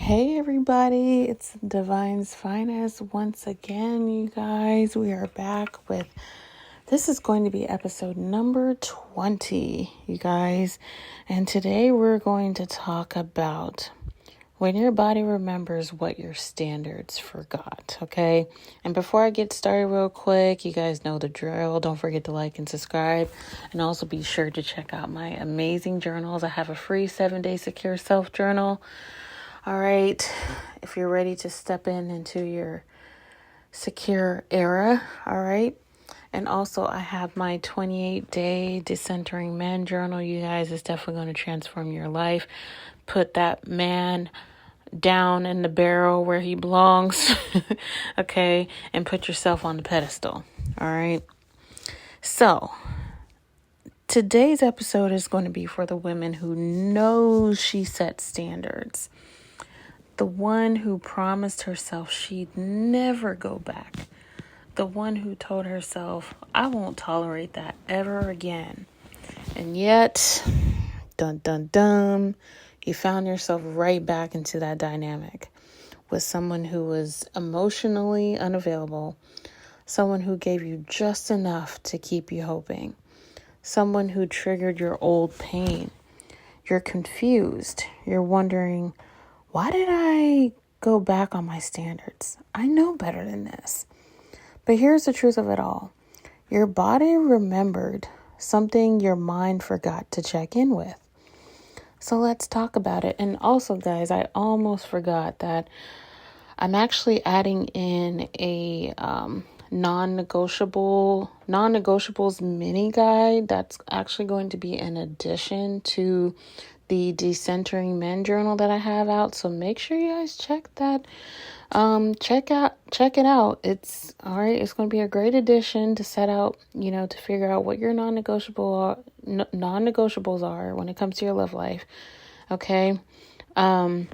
Hey everybody, it's Divine's Finest once again, you guys. We are back with, this is going to be episode number 20, you guys. And today we're going to talk about when your body remembers what your standards forgot, okay? And before I get started real quick, you guys know the drill. Don't forget to like and subscribe. And also be sure to check out my amazing journals. I have a free 7-day secure self journal. All right, if you're ready to step into your secure era, all right. And also I have my 28-day decentering man journal. You guys, it's definitely going to transform your life. Put that man down in the barrel where he belongs, okay, and put yourself on the pedestal, all right. So today's episode is going to be for the women who knows she set standards. The one who promised herself she'd never go back. The one who told herself, I won't tolerate that ever again. And yet, dun dun dun, you found yourself right back into that dynamic with someone who was emotionally unavailable, someone who gave you just enough to keep you hoping, someone who triggered your old pain. You're confused. You're wondering, why did I go back on my standards? I know better than this. But here's the truth of it all. Your body remembered something your mind forgot to check in with. So let's talk about it. And also, guys, I almost forgot that I'm actually adding in a non-negotiables mini guide that's actually going to be in addition to the decentering men journal that I have out. So make sure you guys check that. Check it out. It's all right. It's going to be a great addition to set out, to figure out what your non-negotiables are when it comes to your love life. Okay. And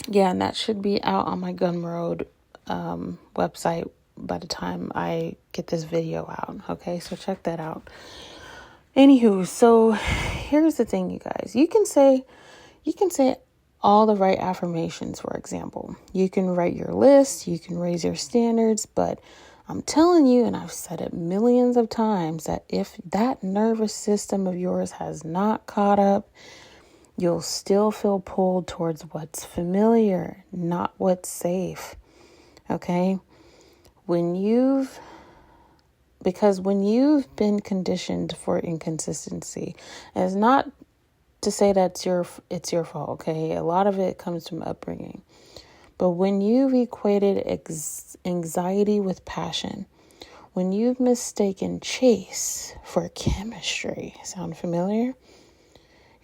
that should be out on my Gumroad website by the time I get this video out. Okay, so check that out. Anywho, so here's the thing, you guys. You can say all the right affirmations, for example. You can write your list, you can raise your standards, but I'm telling you, and I've said it millions of times, that if that nervous system of yours has not caught up, you'll still feel pulled towards what's familiar, not what's safe. Okay? When you've been conditioned for inconsistency, and it's not to say that it's your fault, okay? A lot of it comes from upbringing. But when you've equated anxiety with passion, when you've mistaken chase for chemistry, sound familiar?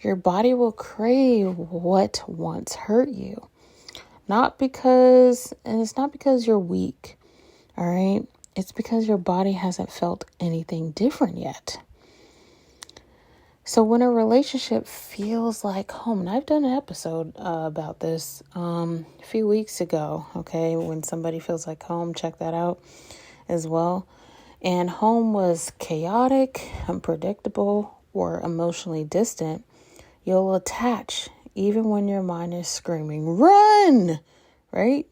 Your body will crave what once hurt you. It's not because you're weak, all right? It's because your body hasn't felt anything different yet. So when a relationship feels like home, and I've done an episode about this a few weeks ago, okay? When somebody feels like home, check that out as well. And home was chaotic, unpredictable, or emotionally distant, you'll attach even when your mind is screaming, run, right?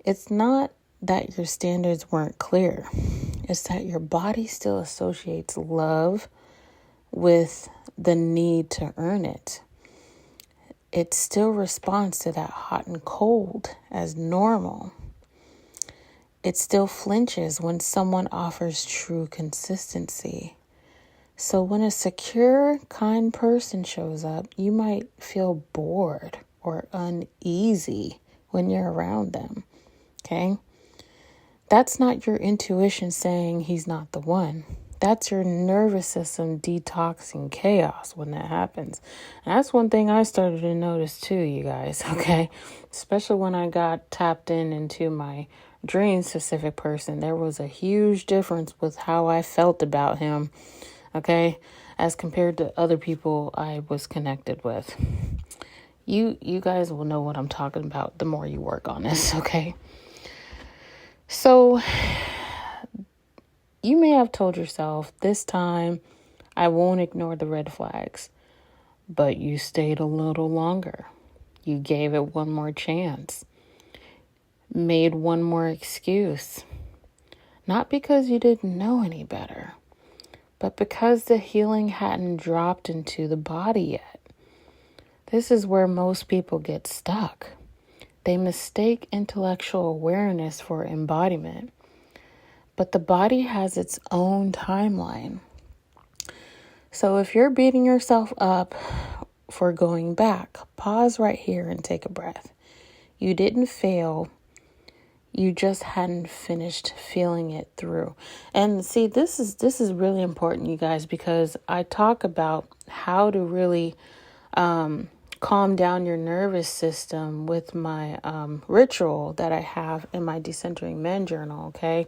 It's not that your standards weren't clear. It's that your body still associates love with the need to earn it. It still responds to that hot and cold as normal. It still flinches when someone offers true consistency. So when a secure, kind person shows up, you might feel bored or uneasy when you're around them. Okay? That's not your intuition saying he's not the one. That's your nervous system detoxing chaos when that happens. And that's one thing I started to notice too, you guys, okay? Especially when I got tapped into my dream-specific person. There was a huge difference with how I felt about him, okay, as compared to other people I was connected with. You guys will know what I'm talking about the more you work on this, okay? So you may have told yourself, this time I won't ignore the red flags, but you stayed a little longer. You gave it one more chance, made one more excuse. Not because you didn't know any better, but because the healing hadn't dropped into the body yet. This is where most people get stuck. They mistake intellectual awareness for embodiment, but the body has its own timeline. So if you're beating yourself up for going back, pause right here and take a breath. You didn't fail. You just hadn't finished feeling it through. And see, this is really important, you guys, because I talk about how to really calm down your nervous system with my ritual that I have in my Decentering Men journal, okay?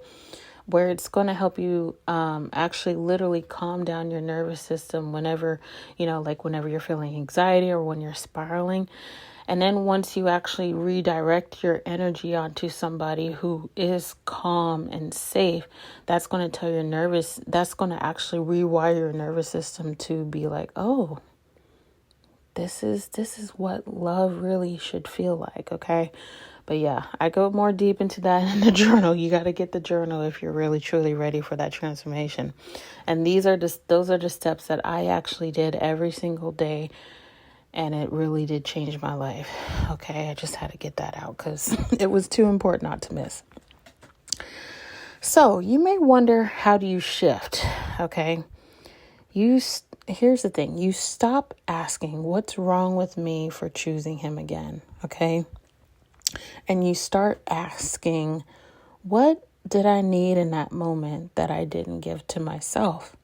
Where it's going to help you actually literally calm down your nervous system whenever, whenever you're feeling anxiety or when you're spiraling. And then once you actually redirect your energy onto somebody who is calm and safe, that's going to that's going to actually rewire your nervous system to be like, oh, this is what love really should feel like, okay? But yeah, I go more deep into that in the journal. You got to get the journal if you're really truly ready for that transformation. And those are the steps that I actually did every single day. And it really did change my life. Okay, I just had to get that out because it was too important not to miss. So you may wonder, how do you shift? Okay, here's the thing. You stop asking, what's wrong with me for choosing him again? Okay, and you start asking, what did I need in that moment that I didn't give to myself?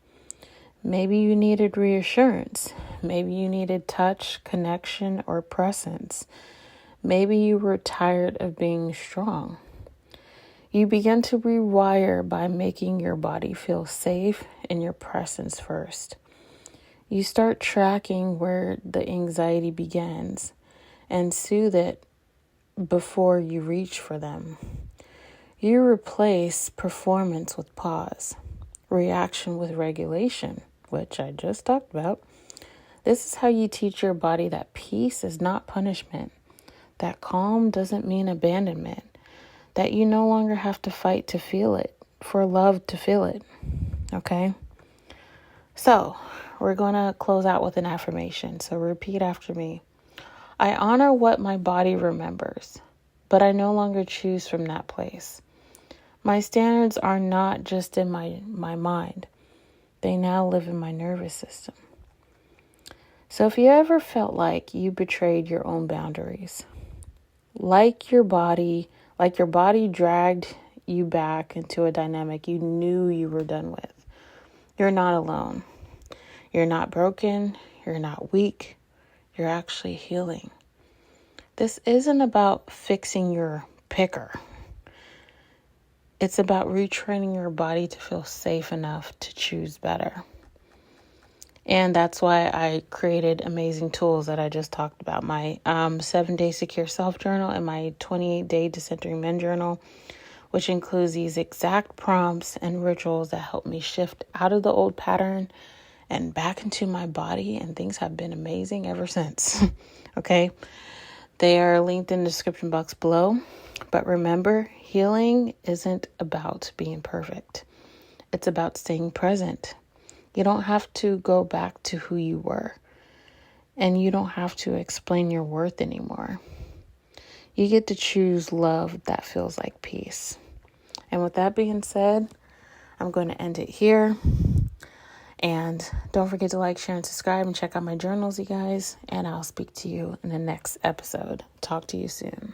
Maybe you needed reassurance. Maybe you needed touch, connection, or presence. Maybe you were tired of being strong. You begin to rewire by making your body feel safe in your presence first. You start tracking where the anxiety begins and soothe it before you reach for them. You replace performance with pause, reaction with regulation, which I just talked about. This is how you teach your body that peace is not punishment, that calm doesn't mean abandonment, that you no longer have to fight to feel it, for love to feel it, okay? So, we're going to close out with an affirmation, so repeat after me. I honor what my body remembers, but I no longer choose from that place. My standards are not just in my mind. They now live in my nervous system. So if you ever felt like you betrayed your own boundaries, like your body dragged you back into a dynamic you knew you were done with, you're not alone. You're not broken. You're not weak. You're actually healing. This isn't about fixing your picker. It's about retraining your body to feel safe enough to choose better. And that's why I created amazing tools that I just talked about. My 7-day secure self journal and my 28-day Decentering Men journal, which includes these exact prompts and rituals that help me shift out of the old pattern and back into my body. And things have been amazing ever since. Okay. They are linked in the description box below. But remember, healing isn't about being perfect. It's about staying present. You don't have to go back to who you were. And you don't have to explain your worth anymore. You get to choose love that feels like peace. And with that being said, I'm going to end it here. And don't forget to like, share, and subscribe, and check out my journals, you guys. And I'll speak to you in the next episode. Talk to you soon.